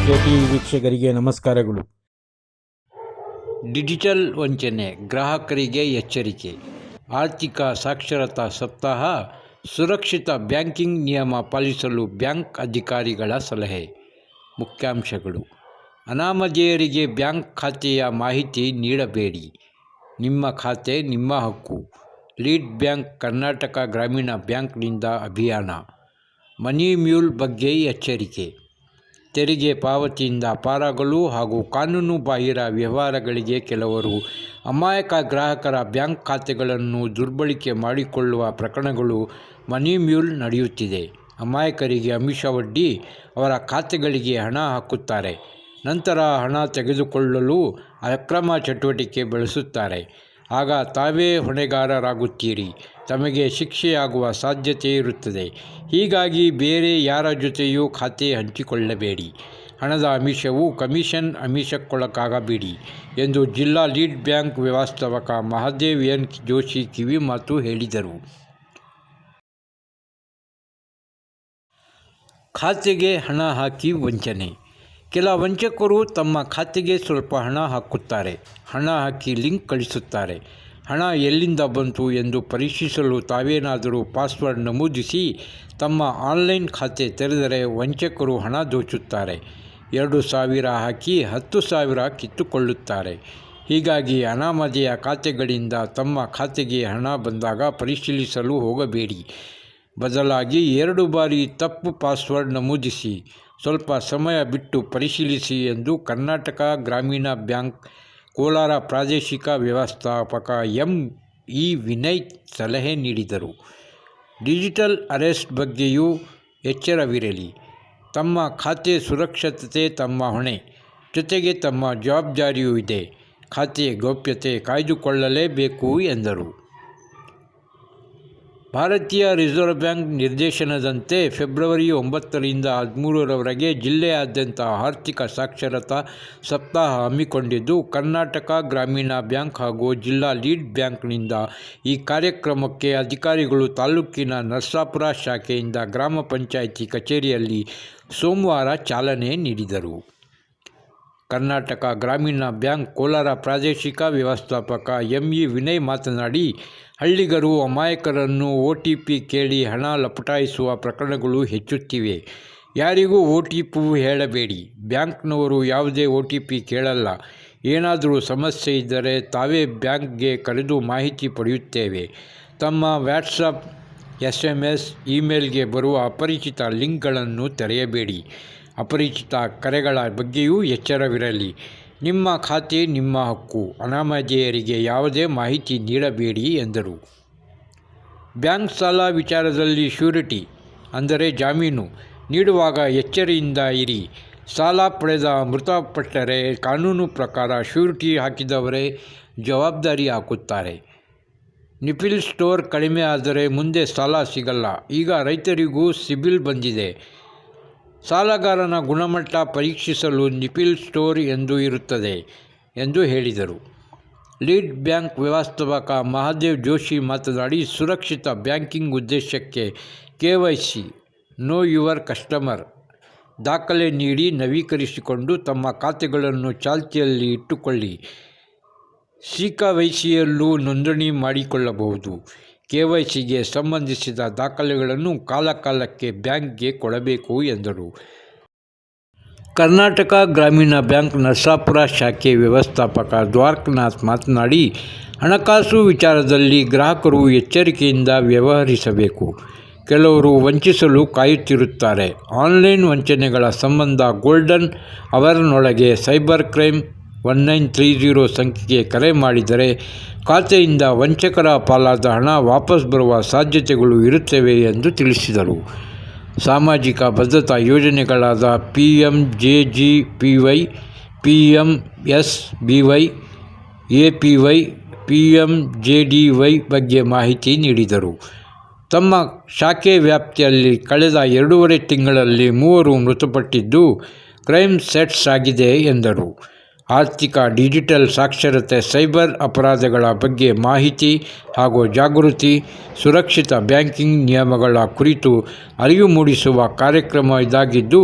KTV ವೀಕ್ಷಕರಿಗೆ ನಮಸ್ಕಾರಗಳು. Digital ವಂಚನೆ, ಗ್ರಾಹಕರಿಗೆ ಎಚ್ಚರಿಕೆ. ಆರ್ಥಿಕ ಸಾಕ್ಷರತಾ ಸಪ್ತಾಹ, ಸುರಕ್ಷಿತ ಬ್ಯಾಂಕಿಂಗ್ ನಿಯಮ ಪಾಲಿಸಲು ಬ್ಯಾಂಕ್ ಅಧಿಕಾರಿಗಳ ಸಲಹೆ. ಮುಖ್ಯಾಂಶಗಳು: ಅನಾಮಧೇಯರಿಗೆ ಬ್ಯಾಂಕ್ ಖಾತೆಯ ಮಾಹಿತಿ ನೀಡಬೇಡಿ. ನಿಮ್ಮ ಖಾತೆ ನಿಮ್ಮ ಹಕ್ಕು. ಲೀಡ್ ಬ್ಯಾಂಕ್, ಕರ್ನಾಟಕ ಗ್ರಾಮೀಣ ಬ್ಯಾಂಕ್ನಿಂದ ಅಭಿಯಾನ. ಮನಿ ಮ್ಯೂಲ್ ಬಗ್ಗೆ ಎಚ್ಚರಿಕೆ. ತೆರಿಗೆ ಪಾವತಿಯಿಂದ ಪಾರಾಗಲು ಹಾಗೂ ಕಾನೂನು ಬಾಹಿರ ವ್ಯವಹಾರಗಳಿಗೆ ಕೆಲವರು ಅಮಾಯಕ ಗ್ರಾಹಕರ ಬ್ಯಾಂಕ್ ಖಾತೆಗಳನ್ನು ದುರ್ಬಳಕೆ ಮಾಡಿಕೊಳ್ಳುವ ಪ್ರಕರಣಗಳು ಮನಿ ಮ್ಯೂಲ್ ನಡೆಯುತ್ತಿದೆ. ಅಮಾಯಕರಿಗೆ ಆಮಿಷ ಒಡ್ಡಿ ಅವರ ಖಾತೆಗಳಿಗೆ ಹಣ ಹಾಕುತ್ತಾರೆ. ನಂತರ ಹಣ ತೆಗೆದುಕೊಳ್ಳಲು ಅಕ್ರಮ ಚಟುವಟಿಕೆ ಬೆಳೆಸುತ್ತಾರೆ. ಆಗ ತಾವೇ ಹೊಣೆಗಾರರಾಗುತ್ತೀರಿ. ತಮಗೆ ಶಿಕ್ಷೆಯಾಗುವ ಸಾಧ್ಯತೆ ಇರುತ್ತದೆ. ಹೀಗಾಗಿ ಬೇರೆ ಯಾರ ಜೊತೆಯೂ ಖಾತೆ ಹಂಚಿಕೊಳ್ಳಬೇಡಿ. ಹಣದ ಆಮಿಷವು ಕಮಿಷನ್ ಆಮಿಷಕ್ಕೊಳಗಾಗಬೇಡಿ ಎಂದು ಜಿಲ್ಲಾ ಲೀಡ್ ಬ್ಯಾಂಕ್ ವ್ಯವಸ್ಥಾಪಕ ಮಹಾದೇವ್ ಎನ್ ಜೋಶಿ ಕಿವಿಮಾತು ಹೇಳಿದರು. ಖಾತೆಗೆ ಹಣ ಹಾಕಿ ವಂಚನೆ. ಕೆಲ ವಂಚಕರು ತಮ್ಮ ಖಾತೆಗೆ ಸ್ವಲ್ಪ ಹಣ ಹಾಕುತ್ತಾರೆ. ಹಣ ಹಾಕಿ ಲಿಂಕ್ ಕಳಿಸುತ್ತಾರೆ. ಹಣ ಎಲ್ಲಿಂದ ಬಂತು ಎಂದು ಪರೀಕ್ಷಿಸಲು ತಾವೇನಾದರೂ ಪಾಸ್ವರ್ಡ್ ನಮೂದಿಸಿ ತಮ್ಮ ಆನ್ಲೈನ್ ಖಾತೆ ತೆರೆದರೆ ವಂಚಕರು ಹಣ ದೋಚುತ್ತಾರೆ. 2,000 ಹಾಕಿ 10,000 ಕಿತ್ತುಕೊಳ್ಳುತ್ತಾರೆ. ಹೀಗಾಗಿ ಅನಾಮಧೇಯ ಖಾತೆಗಳಿಂದ ತಮ್ಮ ಖಾತೆಗೆ ಹಣ ಬಂದಾಗ ಪರಿಶೀಲಿಸಲು ಹೋಗಬೇಡಿ. ಬದಲಾಗಿ 2 ಬಾರಿ ತಪ್ಪು ಪಾಸ್ವರ್ಡ್ ನಮೂದಿಸಿ ಸ್ವಲ್ಪ ಸಮಯ ಬಿಟ್ಟು ಪರಿಶೀಲಿಸಿ ಎಂದು ಕರ್ನಾಟಕ ಗ್ರಾಮೀಣ ಬ್ಯಾಂಕ್ ಕೋಲಾರ ಪ್ರಾದೇಶಿಕ ವ್ಯವಸ್ಥಾಪಕ ಎಂ.ಇ. ವಿನಯ್ ಸಲಹೆ ನೀಡಿದರು. ಡಿಜಿಟಲ್ ಅರೆಸ್ಟ್ ಬಗ್ಗೆಯೂ ಎಚ್ಚರವಿರಲಿ. ತಮ್ಮ ಖಾತೆ ಸುರಕ್ಷತೆ ತಮ್ಮ ಹೊಣೆ. ಜೊತೆಗೆ ತಮ್ಮ ಜವಾಬ್ದಾರಿಯೂ ಇದೆ. ಖಾತೆ ಗೌಪ್ಯತೆ ಕಾಯ್ದುಕೊಳ್ಳಲೇಬೇಕು ಎಂದರು. ಭಾರತೀಯ ರಿಸರ್ವ್ ಬ್ಯಾಂಕ್ ನಿರ್ದೇಶನದಂತೆ ಫೆಬ್ರವರಿ 9ರಿಂದ 13ರವರೆಗೆ ಜಿಲ್ಲೆಯಾದ್ಯಂತ ಆರ್ಥಿಕ ಸಾಕ್ಷರತಾ ಸಪ್ತಾಹ ಹಮ್ಮಿಕೊಂಡಿದ್ದು, ಕರ್ನಾಟಕ ಗ್ರಾಮೀಣ ಬ್ಯಾಂಕ್ ಹಾಗೂ ಜಿಲ್ಲಾ ಲೀಡ್ ಬ್ಯಾಂಕ್ನಿಂದ ಈ ಕಾರ್ಯಕ್ರಮಕ್ಕೆ ಅಧಿಕಾರಿಗಳು ತಾಲೂಕಿನ ನರಸಾಪುರ ಶಾಖೆಯಿಂದ ಗ್ರಾಮ ಪಂಚಾಯಿತಿ ಕಚೇರಿಯಲ್ಲಿ ಸೋಮವಾರ ಚಾಲನೆ ನೀಡಿದರು. ಕರ್ನಾಟಕ ಗ್ರಾಮೀಣ ಬ್ಯಾಂಕ್ ಕೋಲಾರ ಪ್ರಾದೇಶಿಕ ವ್ಯವಸ್ಥಾಪಕ ಎಂ.ಇ. ವಿನಯ್ ಮಾತನಾಡಿ, ಹಳ್ಳಿಗರು ಅಮಾಯಕರನ್ನು OTP ಕೇಳಿ ಹಣ ಲಪಟಾಯಿಸುವ ಪ್ರಕರಣಗಳು ಹೆಚ್ಚುತ್ತಿವೆ. ಯಾರಿಗೂ OTP ಹೇಳಬೇಡಿ. ಬ್ಯಾಂಕ್ನವರು ಯಾವುದೇ OTP ಕೇಳಲ್ಲ. ಏನಾದರೂ ಸಮಸ್ಯೆ ಇದ್ದರೆ ತಾವೇ ಬ್ಯಾಂಕ್ಗೆ ಕರೆದು ಮಾಹಿತಿ ಪಡೆಯುತ್ತೇವೆ. ತಮ್ಮ ವಾಟ್ಸಪ್, SMS, ಇಮೇಲ್ಗೆ ಬರುವ ಅಪರಿಚಿತ ಲಿಂಕ್ಗಳನ್ನು ತೆರೆಯಬೇಡಿ. ಅಪರಿಚಿತ ಕರೆಗಳ ಬಗ್ಗೆಯೂ ಎಚ್ಚರವಿರಲಿ. ನಿಮ್ಮ ಖಾತೆ ನಿಮ್ಮ ಹಕ್ಕು. ಅನಾಮಧೇಯರಿಗೆ ಯಾವುದೇ ಮಾಹಿತಿ ನೀಡಬೇಡಿ ಎಂದರು. ಬ್ಯಾಂಕ್ ಸಾಲ ವಿಚಾರದಲ್ಲಿ ಶ್ಯೂರಿಟಿ ಅಂದರೆ ಜಾಮೀನು ನೀಡುವಾಗ ಎಚ್ಚರಿಕೆಯಿಂದ ಇರಿ. ಸಾಲ ಪಡೆದ ಮೃತಪಟ್ಟರೆ ಕಾನೂನು ಪ್ರಕಾರ ಶ್ಯೂರಿಟಿ ಹಾಕಿದವರೇ ಜವಾಬ್ದಾರಿ ಹಾಕುತ್ತಾರೆ. ನಿಪಿಲ್ ಸ್ಕೋರ್ ಕಡಿಮೆ ಆದರೆ ಮುಂದೆ ಸಾಲ ಸಿಗಲ್ಲ. ಈಗ ರೈತರಿಗೂ ಸಿಬಿಲ್ ಬಂದಿದೆ. ಸಾಲಗಾರನ ಗುಣಮಟ್ಟ ಪರೀಕ್ಷಿಸಲು ನಿಪಿಲ್ ಸ್ಕೋರ್ ಎಂದು ಇರುತ್ತದೆ ಎಂದು ಹೇಳಿದರು. ಲೀಡ್ ಬ್ಯಾಂಕ್ ವ್ಯವಸ್ಥಾಪಕ ಮಹಾದೇವ್ ಜೋಶಿ ಮಾತನಾಡಿ, ಸುರಕ್ಷಿತ ಬ್ಯಾಂಕಿಂಗ್ ಉದ್ದೇಶಕ್ಕೆ KYC ನೋ ಯುವರ್ ಕಸ್ಟಮರ್ ದಾಖಲೆ ನೀಡಿ ನವೀಕರಿಸಿಕೊಂಡು ತಮ್ಮ ಖಾತೆಗಳನ್ನು ಚಾಲ್ತಿಯಲ್ಲಿ ಇಟ್ಟುಕೊಳ್ಳಿ. CKYCಯಲ್ಲೂ ನೋಂದಣಿ ಮಾಡಿಕೊಳ್ಳಬಹುದು. KYCಗೆ ಸಂಬಂಧಿಸಿದ ದಾಖಲೆಗಳನ್ನು ಕಾಲಕಾಲಕ್ಕೆ ಬ್ಯಾಂಕ್ಗೆ ಕೊಡಬೇಕು ಎಂದರು. ಕರ್ನಾಟಕ ಗ್ರಾಮೀಣ ಬ್ಯಾಂಕ್ ನರಸಾಪುರ ಶಾಖೆ ವ್ಯವಸ್ಥಾಪಕ ದ್ವಾರಕನಾಥ್ ಮಾತನಾಡಿ, ಹಣಕಾಸು ವಿಚಾರದಲ್ಲಿ ಗ್ರಾಹಕರು ಎಚ್ಚರಿಕೆಯಿಂದ ವ್ಯವಹರಿಸಬೇಕು. ಕೆಲವರು ವಂಚಿಸಲು ಕಾಯುತ್ತಿರುತ್ತಾರೆ. ಆನ್ಲೈನ್ ವಂಚನೆಗಳ ಸಂಬಂಧ ಗೋಲ್ಡನ್ ಅವರ್ನೊಳಗೆ ಸೈಬರ್ ಕ್ರೈಮ್ 1930 ಸಂಖ್ಯೆಗೆ ಕರೆ ಮಾಡಿದರೆ ಖಾತೆಯಿಂದ ವಂಚಕರ ಪಾಲಾದ ಹಣ ವಾಪಸ್ ಬರುವ ಸಾಧ್ಯತೆಗಳು ಇರುತ್ತವೆ ಎಂದು ತಿಳಿಸಿದರು. ಸಾಮಾಜಿಕ ಭದ್ರತಾ ಯೋಜನೆಗಳಾದ PMJJBY, PMSBY, APY, PMJDY ಬಗ್ಗೆ ಮಾಹಿತಿ ನೀಡಿದರು. ತಮ್ಮ ಶಾಖೆ ವ್ಯಾಪ್ತಿಯಲ್ಲಿ ಕಳೆದ 2.5 ತಿಂಗಳಲ್ಲಿ 3 ಮೃತಪಟ್ಟಿದ್ದು ಕ್ರೈಮ್ ಸೆಟ್ಸ್ ಆಗಿದೆ ಎಂದರು. ಆರ್ಥಿಕ ಡಿಜಿಟಲ್ ಸಾಕ್ಷರತೆ, ಸೈಬರ್ ಅಪರಾಧಗಳ ಬಗ್ಗೆ ಮಾಹಿತಿ ಹಾಗೂ ಜಾಗೃತಿ, ಸುರಕ್ಷಿತ ಬ್ಯಾಂಕಿಂಗ್ ನಿಯಮಗಳ ಕುರಿತು ಅರಿವು ಮೂಡಿಸುವ ಕಾರ್ಯಕ್ರಮ ಇದಾಗಿದ್ದು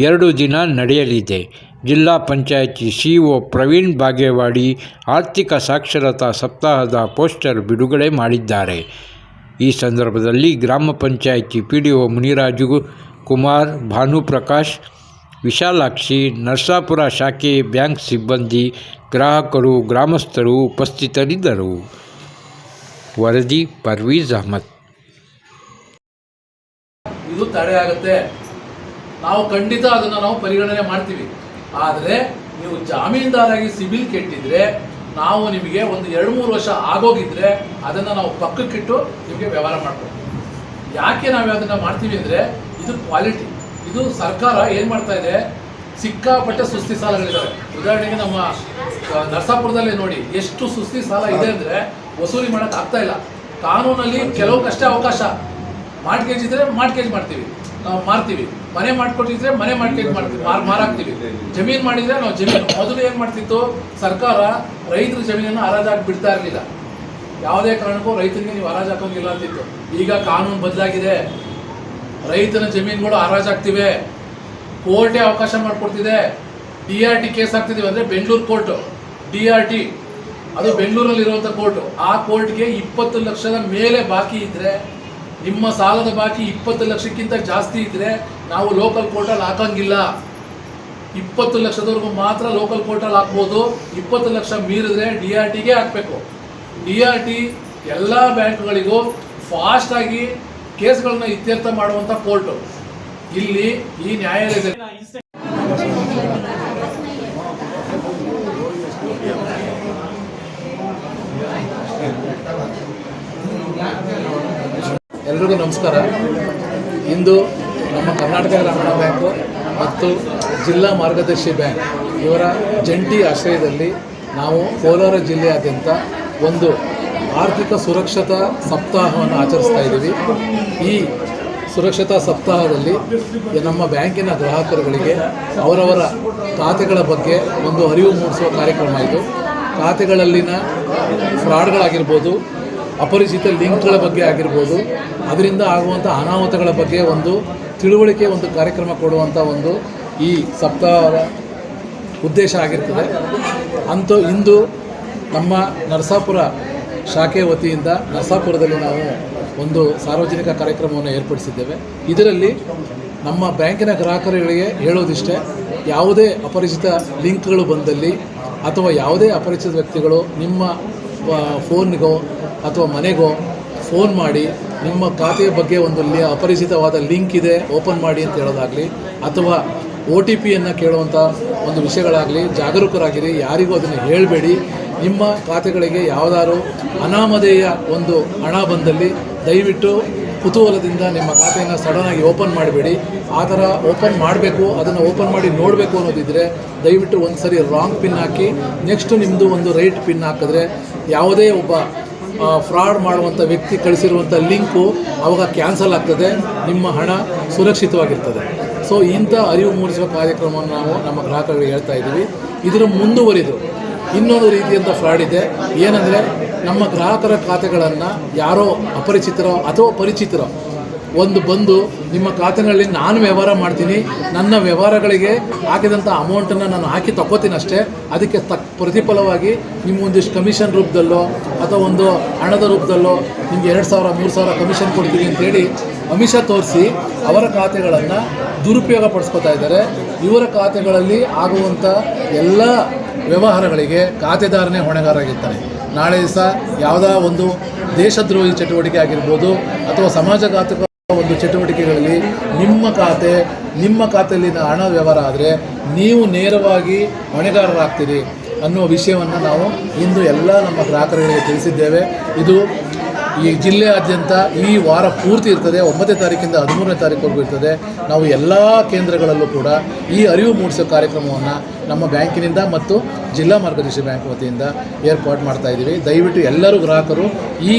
2 ದಿನ ನಡೆಯಲಿದೆ. ಜಿಲ್ಲಾ ಪಂಚಾಯಿತಿ ಸಿಇಒ ಪ್ರವೀಣ್ ಬಾಗೇವಾಡಿ ಆರ್ಥಿಕ ಸಾಕ್ಷರತಾ ಸಪ್ತಾಹದ ಪೋಸ್ಟರ್ ಬಿಡುಗಡೆ ಮಾಡಿದ್ದಾರೆ. ಈ ಸಂದರ್ಭದಲ್ಲಿ ಗ್ರಾಮ ಪಂಚಾಯಿತಿ ಪಿಡಿಒ ಮುನಿರಾಜು ಕುಮಾರ್, ಭಾನುಪ್ರಕಾಶ್, ವಿಶಾಲಾಕ್ಷಿ, ನರಸಾಪುರ ಶಾಖೆ ಬ್ಯಾಂಕ್ ಸಿಬ್ಬಂದಿ, ಗ್ರಾಹಕರು, ಗ್ರಾಮಸ್ಥರು ಉಪಸ್ಥಿತರಿದ್ದರು. ವರದಿ ಪರ್ವೀಜ್ ಅಹಮದ್. ಇದು ತಡೆಯಾಗುತ್ತೆ. ನಾವು ಖಂಡಿತ ಅದನ್ನು ನಾವು ಪರಿಗಣನೆ ಮಾಡ್ತೀವಿ. ಆದರೆ ನೀವು ಜಾಮೀನುದಾರಾಗಿ ಸಿಬಿಲ್ ಕೆಟ್ಟಿದ್ರೆ ನಾವು ನಿಮಗೆ ಒಂದು 2-3 ವರ್ಷ ಆಗೋಗಿದ್ರೆ ಅದನ್ನು ನಾವು ಪಕ್ಕಕ್ಕಿಟ್ಟು ನಿಮಗೆ ವ್ಯವಹಾರ ಮಾಡ್ತೀವಿ. ಯಾಕೆ ನಾವು ಅದನ್ನು ಮಾಡ್ತೀವಿ ಅಂದರೆ ಇದು ಕ್ವಾಲಿಟಿ. ಇದು ಸರ್ಕಾರ ಏನು ಮಾಡ್ತಾ ಇದೆ, ಸಿಕ್ಕಾಪಟ್ಟೆ ಸುಸ್ತಿ ಸಾಲಗಳಿದ್ದಾವೆ. ಉದಾಹರಣೆಗೆ ನಮ್ಮ ನರಸಾಪುರದಲ್ಲೇ ನೋಡಿ ಎಷ್ಟು ಸುಸ್ತಿ ಸಾಲ ಇದೆ ಅಂದರೆ ವಸೂಲಿ ಮಾಡೋಕ್ಕೆ ಆಗ್ತಾ ಇಲ್ಲ. ಕಾನೂನಲ್ಲಿ ಕೆಲವಕ್ಕಷ್ಟೇ ಅವಕಾಶ. ಮಾರ್ಟ್ಗೇಜ್ ಇದ್ದರೆ ಮಾರ್ಟ್ಗೇಜ್ ಮಾಡ್ತೀವಿ, ನಾವು ಮಾರ್ತೀವಿ. ಮನೆ ಮಾಡಿಕೊಟ್ಟಿದ್ರೆ ಮನೆ ಮಾರ್ಟ್ಗೇಜ್ ಮಾಡ್ತೀವಿ, ಮಾರಾಕ್ತೀವಿ. ಜಮೀನು ಮಾಡಿದರೆ ನಾವು ಜಮೀನು. ಮೊದಲು ಏನು ಮಾಡ್ತಿತ್ತು ಸರ್ಕಾರ, ರೈತರ ಜಮೀನನ್ನು ಹರಾಜಾಗಿ ಬಿಡ್ತಾ ಇರಲಿಲ್ಲ. ಯಾವುದೇ ಕಾರಣಕ್ಕೂ ರೈತನಿಗೆ ನೀವು ಹರಾಜು ಹಾಕೋಂಗಿಲ್ಲ ಅಂತಿತ್ತು. ಈಗ ಕಾನೂನು ಬದಲಾಗಿದೆ. ರೈತನ ಜಮೀನುಗಳು ಹರಾಜಾಗ್ತಿವೆ. ಕೋರ್ಟೇ ಅವಕಾಶ ಮಾಡಿಕೊಡ್ತಿದೆ. DRT ಕೇಸ್ ಹಾಕ್ತಿದ್ದೀವಿ ಅಂದರೆ ಬೆಂಗಳೂರು ಕೋರ್ಟು, DRT ಅದು ಬೆಂಗಳೂರಲ್ಲಿರುವಂಥ ಕೋರ್ಟು. ಆ ಕೋರ್ಟ್ಗೆ 20 ಲಕ್ಷದ ಮೇಲೆ ಬಾಕಿ ಇದ್ದರೆ, ನಿಮ್ಮ ಸಾಲದ ಬಾಕಿ 20 ಲಕ್ಷಕ್ಕಿಂತ ಜಾಸ್ತಿ ಇದ್ದರೆ ನಾವು ಲೋಕಲ್ ಕೋರ್ಟಲ್ಲಿ ಹಾಕೋಂಗಿಲ್ಲ. 20 ಲಕ್ಷದವರೆಗೂ ಮಾತ್ರ ಲೋಕಲ್ ಕೋರ್ಟಲ್ಲಿ ಹಾಕ್ಬೋದು. 20 ಲಕ್ಷ ಮೀರಿದ್ರೆ DRTಗೆ ಹಾಕಬೇಕು. DRT ಎಲ್ಲ ಬ್ಯಾಂಕ್ಗಳಿಗೂ ಫಾಸ್ಟಾಗಿ ಕೇಸ್ಗಳನ್ನ ಇತ್ಯರ್ಥ ಮಾಡುವಂಥ ಕೋರ್ಟು. ಇಲ್ಲಿ ಈ ನ್ಯಾಯಾಲಯದಲ್ಲಿ ಎಲ್ರಿಗೂ ನಮಸ್ಕಾರ. ಇಂದು ನಮ್ಮ ಕರ್ನಾಟಕ ಗ್ರಾಮೀಣ ಬ್ಯಾಂಕು ಮತ್ತು ಜಿಲ್ಲಾ ಮಾರ್ಗದರ್ಶಿ ಬ್ಯಾಂಕ್ ಇವರ ಜಂಟಿ ಆಶ್ರಯದಲ್ಲಿ ನಾವು ಕೋಲಾರ ಜಿಲ್ಲೆಯಾದ್ಯಂತ ಒಂದು ಆರ್ಥಿಕ ಸುರಕ್ಷತಾ ಸಪ್ತಾಹವನ್ನು ಆಚರಿಸ್ತಾ ಇದ್ದೀವಿ. ಈ ಸುರಕ್ಷತಾ ಸಪ್ತಾಹದಲ್ಲಿ ನಮ್ಮ ಬ್ಯಾಂಕಿನ ಗ್ರಾಹಕರುಗಳಿಗೆ ಅವರವರ ಖಾತೆಗಳ ಬಗ್ಗೆ ಒಂದು ಅರಿವು ಮೂಡಿಸುವ ಕಾರ್ಯಕ್ರಮ ಇದು. ಖಾತೆಗಳಲ್ಲಿನ ಫ್ರಾಡ್ಗಳಾಗಿರ್ಬೋದು, ಅಪರಿಚಿತ ಲಿಂಕ್ಗಳ ಬಗ್ಗೆ ಆಗಿರ್ಬೋದು, ಅದರಿಂದ ಆಗುವಂಥ ಅನಾಹುತಗಳ ಬಗ್ಗೆ ಒಂದು ತಿಳುವಳಿಕೆ, ಒಂದು ಕಾರ್ಯಕ್ರಮ ಕೊಡುವಂಥ ಒಂದು ಈ ಸಪ್ತಾಹದ ಉದ್ದೇಶ ಆಗಿರ್ತದೆ. ಅಂತೂ ಇಂದು ನಮ್ಮ ನರಸಾಪುರ ಶಾಖೆ ವತಿಯಿಂದ ನರಸಾಪುರದಲ್ಲಿ ನಾವು ಒಂದು ಸಾರ್ವಜನಿಕ ಕಾರ್ಯಕ್ರಮವನ್ನು ಏರ್ಪಡಿಸಿದ್ದೇವೆ. ಇದರಲ್ಲಿ ನಮ್ಮ ಬ್ಯಾಂಕಿನ ಗ್ರಾಹಕರುಗಳಿಗೆ ಹೇಳೋದಿಷ್ಟೇ, ಯಾವುದೇ ಅಪರಿಚಿತ ಲಿಂಕ್ಗಳು ಬಂದಲ್ಲಿ ಅಥವಾ ಯಾವುದೇ ಅಪರಿಚಿತ ವ್ಯಕ್ತಿಗಳು ನಿಮ್ಮ ಫೋನ್ಗೋ ಅಥವಾ ಮನೆಗೋ ಫೋನ್ ಮಾಡಿ ನಿಮ್ಮ ಖಾತೆಯ ಬಗ್ಗೆ ಒಂದು ಅಪರಿಚಿತವಾದ ಲಿಂಕ್ ಇದೆ ಓಪನ್ ಮಾಡಿ ಅಂತ ಹೇಳೋದಾಗಲಿ, ಅಥವಾ OTPಯನ್ನು ಕೇಳುವಂಥ ಒಂದು ವಿಷಯಗಳಾಗಲಿ, ಜಾಗರೂಕರಾಗಿರಿ. ಯಾರಿಗೂ ಅದನ್ನು ಹೇಳಬೇಡಿ. ನಿಮ್ಮ ಖಾತೆಗಳಿಗೆ ಯಾವುದಾದ್ರು ಅನಾಮಧೇಯ ಒಂದು ಹಣ ಬಂದಲ್ಲಿ ದಯವಿಟ್ಟು ಕುತೂಹಲದಿಂದ ನಿಮ್ಮ ಖಾತೆಯನ್ನು ಸಡನ್ನಾಗಿ ಓಪನ್ ಮಾಡಬೇಡಿ. ಆ ಥರ ಓಪನ್ ಮಾಡಬೇಕು, ಅದನ್ನು ಓಪನ್ ಮಾಡಿ ನೋಡಬೇಕು ಅನ್ನೋದಿದ್ದರೆ ದಯವಿಟ್ಟು ಒಂದು ಸರಿ ರಾಂಗ್ ಪಿನ್ ಹಾಕಿ ನೆಕ್ಸ್ಟು ನಿಮ್ಮದು ಒಂದು ರೈಟ್ ಪಿನ್ ಹಾಕಿದ್ರೆ ಯಾವುದೇ ಒಬ್ಬ ಫ್ರಾಡ್ ಮಾಡುವಂಥ ವ್ಯಕ್ತಿ ಕಳಿಸಿರುವಂಥ ಲಿಂಕು ಆವಾಗ ಕ್ಯಾನ್ಸಲ್ ಆಗ್ತದೆ, ನಿಮ್ಮ ಹಣ ಸುರಕ್ಷಿತವಾಗಿರ್ತದೆ. ಸೊ ಇಂಥ ಅರಿವು ಮೂಡಿಸುವ ಕಾರ್ಯಕ್ರಮವನ್ನು ನಾವು ನಮ್ಮ ಗ್ರಾಹಕರಿಗೆ ಹೇಳ್ತಾ ಇದ್ದೀವಿ. ಇದರ ಮುಂದುವರಿದು ಇನ್ನೊಂದು ರೀತಿಯಂಥ ಫ್ರಾಡ್ ಇದೆ. ಏನಂದರೆ, ನಮ್ಮ ಗ್ರಾಹಕರ ಖಾತೆಗಳನ್ನು ಯಾರೋ ಅಪರಿಚಿತರೋ ಅಥವಾ ಪರಿಚಿತರೋ ಒಂದು ಬಂದು ನಿಮ್ಮ ಖಾತೆಗಳಲ್ಲಿ ನಾನು ವ್ಯವಹಾರ ಮಾಡ್ತೀನಿ, ನನ್ನ ವ್ಯವಹಾರಗಳಿಗೆ ಹಾಕಿದಂಥ ಅಮೌಂಟನ್ನು ನಾನು ಹಾಕಿ ತಗೋತೀನಿ ಅಷ್ಟೇ, ಅದಕ್ಕೆ ಪ್ರತಿಫಲವಾಗಿ ನಿಮಗೊಂದಿಷ್ಟು ಕಮಿಷನ್ ರೂಪದಲ್ಲೋ ಅಥವಾ ಒಂದು ಹಣದ ರೂಪದಲ್ಲೋ ನಿಮ್ಗೆ 2,000 3,000 ಕಮಿಷನ್ ಕೊಡ್ತೀನಿ ಅಂತೇಳಿ ಆಮಿಷ ತೋರಿಸಿ ಅವರ ಖಾತೆಗಳನ್ನು ದುರುಪಯೋಗ ಪಡಿಸ್ಕೊತಾ ಇದ್ದಾರೆ. ಇವರ ಖಾತೆಗಳಲ್ಲಿ ಆಗುವಂಥ ಎಲ್ಲ ವ್ಯವಹಾರಗಳಿಗೆ ಖಾತೆದಾರನೇ ಹೊಣೆಗಾರರಾಗಿರ್ತಾನೆ. ನಾಳೆ ದಿವಸ ಯಾವುದೋ ಒಂದು ದೇಶದ್ರೋಹಿ ಚಟುವಟಿಕೆ ಆಗಿರ್ಬೋದು ಅಥವಾ ಸಮಾಜಘಾತಕ ಒಂದು ಚಟುವಟಿಕೆಗಳಲ್ಲಿ ನಿಮ್ಮ ಖಾತೆಯಲ್ಲಿನ ಹಣ ವ್ಯವಹಾರ ಆದರೆ ನೀವು ನೇರವಾಗಿ ಹೊಣೆಗಾರರಾಗ್ತೀರಿ ಅನ್ನುವ ವಿಷಯವನ್ನು ನಾವು ಇಂದು ಎಲ್ಲ ನಮ್ಮ ಗ್ರಾಹಕರಿಗೆ ತಿಳಿಸಿದ್ದೇವೆ. ಇದು ಈ ಜಿಲ್ಲೆಯಾದ್ಯಂತ ಈ ವಾರ ಪೂರ್ತಿ ಇರ್ತದೆ. 9ನೇ ತಾರೀಕಿಂದ 13ನೇ ತಾರೀಕುವರೆಗೂ ಇರ್ತದೆ. ನಾವು ಎಲ್ಲ ಕೇಂದ್ರಗಳಲ್ಲೂ ಕೂಡ ಈ ಅರಿವು ಮೂಡಿಸೋ ಕಾರ್ಯಕ್ರಮವನ್ನು ನಮ್ಮ ಬ್ಯಾಂಕಿನಿಂದ ಮತ್ತು ಜಿಲ್ಲಾ ಮಾರ್ಗದರ್ಶಿ ಬ್ಯಾಂಕ್ ವತಿಯಿಂದ ಏರ್ಪಾಡು ಮಾಡ್ತಾಯಿದ್ದೀವಿ. ದಯವಿಟ್ಟು ಎಲ್ಲರೂ ಗ್ರಾಹಕರು ಈ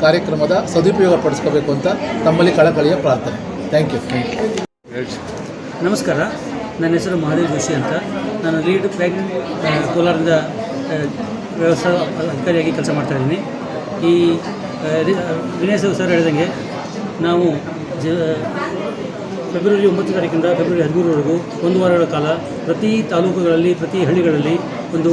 ಕಾರ್ಯಕ್ರಮದ ಸದುಪಯೋಗ ಪಡಿಸ್ಕೋಬೇಕು ಅಂತ ತಮ್ಮಲ್ಲಿ ಕಳಕಳಿಯ ಪ್ರಾರ್ಥನೆ. Thank you. ನಮಸ್ಕಾರ. ನನ್ನ ಹೆಸರು ಮಹಾದೇವ್ ಜೋಶಿ ಅಂತ. ನಾನು ಲೀಡ್ ಬ್ಯಾಂಕ್ ಕೋಲಾರದಿಂದ ವ್ಯವಸ್ಥಾ ಅಧಿಕಾರಿಯಾಗಿ ಕೆಲಸ ಮಾಡ್ತಾಯಿದ್ದೀನಿ. ಈ ವಿನಯ್ ಸರ್ ಹೇಳಿದಂಗೆ ನಾವು ಫೆಬ್ರವರಿ 9 ತಾರೀಕಿಂದ ಫೆಬ್ರವರಿ 13ರವರೆಗೂ 1 ವಾರಗಳ ಕಾಲ ಪ್ರತಿ ತಾಲೂಕುಗಳಲ್ಲಿ, ಪ್ರತಿ ಹಳ್ಳಿಗಳಲ್ಲಿ ಒಂದು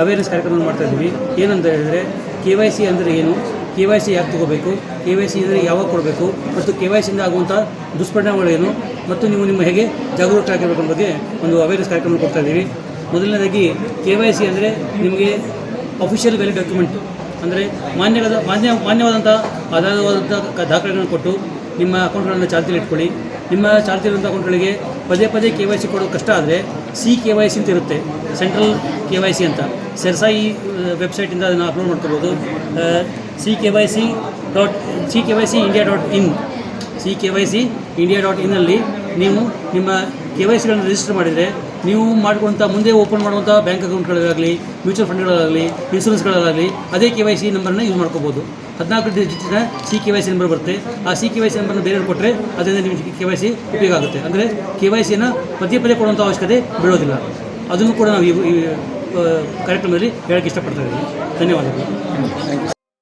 ಅವೇರ್ನೆಸ್ ಕಾರ್ಯಕ್ರಮ ಮಾಡ್ತಾಯಿದ್ದೀವಿ. ಏನಂತ ಹೇಳಿದರೆ KYC ಅಂದರೆ ಏನು, KYC ಯಾಕೆ ತೊಗೋಬೇಕು, KYC ಅಂದರೆ ಯಾವಾಗ ಕೊಡಬೇಕು ಮತ್ತು KYC ಇಂದ ಆಗುವಂಥ ದುಷ್ಪರಿಣಾಮಗಳೇನು ಮತ್ತು ನೀವು ಹೇಗೆ ಜಾಗರೂಕರಾಗಿರಬೇಕು ಅನ್ನೋ ಬಗ್ಗೆ ಒಂದು ಅವೇರ್ನೆಸ್ ಕಾರ್ಯಕ್ರಮ ಕೊಡ್ತಾಯಿದ್ದೀವಿ. ಮೊದಲನೇದಾಗಿ KYC ಅಂದರೆ ನಿಮಗೆ ಅಫಿಷಿಯಲ್ ವ್ಯಾಲಿಡ್ ಡಾಕ್ಯುಮೆಂಟ್ ಅಂದರೆ ಮಾನ್ಯವಾದಂಥ ಆಧಾರವಾದಂಥ ದಾಖಲೆಗಳನ್ನು ಕೊಟ್ಟು ನಿಮ್ಮ ಅಕೌಂಟ್ಗಳನ್ನು ಚಾಲ್ತಿಯಲ್ಲಿ ಇಟ್ಕೊಳ್ಳಿ. ನಿಮ್ಮ ಚಾಲ್ತಿಯಿರುವಂಥ ಅಕೌಂಟ್ಗಳಿಗೆ ಪದೇ KYC ಕೊಡೋದು ಕಷ್ಟ ಆದರೆ CKYC ಅಂತ ಇರುತ್ತೆ, ಸೆಂಟ್ರಲ್ KYC ಅಂತ. ಸೆರ್ಸಾಯಿ ವೆಬ್ಸೈಟಿಂದ ಅದನ್ನು ಅಪ್ಲೋಡ್ ಮಾಡ್ಕೋಬೋದು. CKYC India.in ನೀವು ನಿಮ್ಮ KYCಗಳನ್ನು ರಿಜಿಸ್ಟರ್ ಮಾಡಿದರೆ ನೀವು ಮಾಡ್ಕೊಳ್ಳುವಂಥ ಮುಂದೆ ಓಪನ್ ಮಾಡುವಂಥ ಬ್ಯಾಂಕ್ ಅಕೌಂಟ್ಗಳಾಗಲಿ, ಮ್ಯೂಚುವಲ್ ಫಂಡ್ಗಳಾಗಲಿ, ಇನ್ಶೂರೆನ್ಸ್ಗಳಾಗಲಿ ಅದೇ KYC ನಂಬರನ್ನ ಯೂಸ್ ಮಾಡ್ಕೋಬೋದು. 14 ಡಿಜಿಟಿನ CKYC ನಂಬರ್ ಬರುತ್ತೆ. ಆ CKYC ನಂಬರ್ನ ಬೇರೆಯವ್ರು ಕೊಟ್ಟರೆ ಅದರಿಂದ ನಿಮಗೆ KYC ಉಪಯೋಗ ಆಗುತ್ತೆ. ಅಂದರೆ KYCಯನ್ನು ಪದೇ ಕೊಡುವಂಥ ಅವಶ್ಯಕತೆ ಬೀಳೋದಿಲ್ಲ. ಅದನ್ನು ಕೂಡ ನಾವು ಈ ಕಾರ್ಯಕ್ರಮದಲ್ಲಿ ಹೇಳೋಕ್ಕೆ ಇಷ್ಟಪಡ್ತಾ ಇದ್ದೀವಿ. ಧನ್ಯವಾದಗಳು.